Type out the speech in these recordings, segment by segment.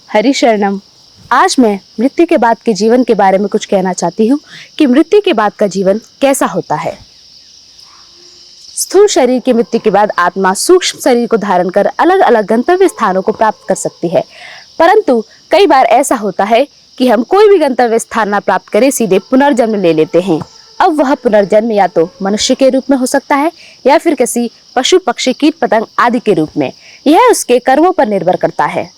हरि शरणम। आज मैं मृत्यु के बाद के जीवन के बारे में कुछ कहना चाहती हूँ कि मृत्यु के बाद का जीवन कैसा होता है। स्थूल शरीर की मृत्यु के बाद आत्मा सूक्ष्म शरीर को धारण कर अलग अलग गंतव्य स्थानों को प्राप्त कर सकती है, परंतु कई बार ऐसा होता है कि हम कोई भी गंतव्य स्थान न प्राप्त करे सीधे पुनर्जन्म ले लेते हैं। अब वह पुनर्जन्म या तो मनुष्य के रूप में हो सकता है या फिर किसी पशु पक्षी कीट पतंग आदि के रूप में। यह उसके कर्मों पर निर्भर करता है।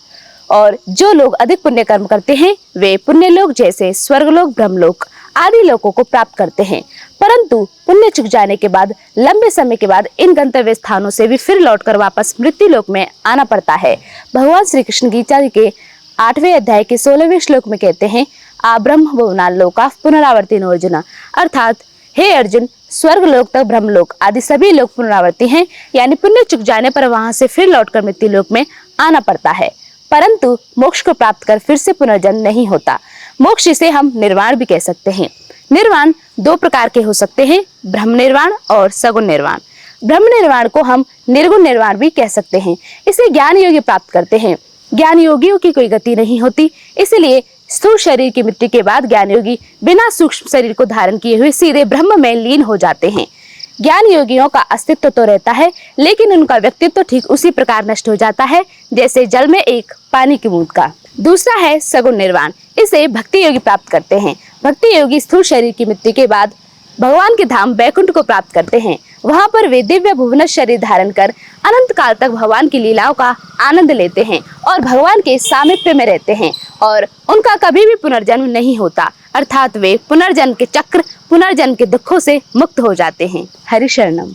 और जो लोग अधिक पुण्य कर्म करते हैं वे पुण्य लोक जैसे स्वर्गलोक, ब्रह्मलोक आदि लोकों को प्राप्त करते हैं, परंतु पुण्य चुक जाने के बाद लंबे समय के बाद इन गंतव्य स्थानों से भी फिर लौटकर वापस मृत्यु लोक में आना पड़ता है। भगवान श्री कृष्ण गीता के 8वें अध्याय के 16वें श्लोक में कहते हैं, आ ब्रह्म भुवना लोका पुनरावर्तिनो अर्जुन, अर्थात हे अर्जुन, स्वर्ग लोक तक ब्रह्मलोक आदि सभी लोग पुनरावर्ती हैं, यानी पुण्य चुक जाने पर वहां से फिर लौटकर मृत्यु लोक में आना पड़ता है, परंतु मोक्ष को प्राप्त कर फिर से पुनर्जन्म नहीं होता। मोक्ष इसे हम निर्वाण भी कह सकते हैं। निर्वाण दो प्रकार के हो सकते हैं, ब्रह्म निर्वाण और सगुण निर्वाण। ब्रह्म निर्वाण को हम निर्गुण निर्वाण भी कह सकते हैं। इसे ज्ञान योगी प्राप्त करते हैं। ज्ञान योगियों की कोई गति नहीं होती, इसलिए स्थूल शरीर की मृत्यु के बाद ज्ञान योगी बिना सूक्ष्म शरीर को धारण किए हुए सीधे ब्रह्म में लीन हो जाते हैं। ज्ञान योगियों का अस्तित्व तो रहता है, लेकिन उनका व्यक्तित्व ठीक उसी प्रकार नष्ट हो जाता है जैसे जल में एक पानी की बूंद का। दूसरा है सगुण निर्वाण। इसे भक्ति योगी प्राप्त करते हैं। भक्ति योगी स्थूल शरीर की मृत्यु के बाद भगवान के धाम बैकुंठ को प्राप्त करते हैं। वहां पर वे दिव्य भुवन शरीर धारण कर अनंत काल तक भगवान की लीलाओं का आनंद लेते हैं और भगवान के सामिप्य में रहते हैं और उनका कभी भी पुनर्जन्म नहीं होता, अर्थात वे पुनर्जन्म के चक्र, पुनर्जन्म के दुखों से मुक्त हो जाते हैं। हरि शरणम।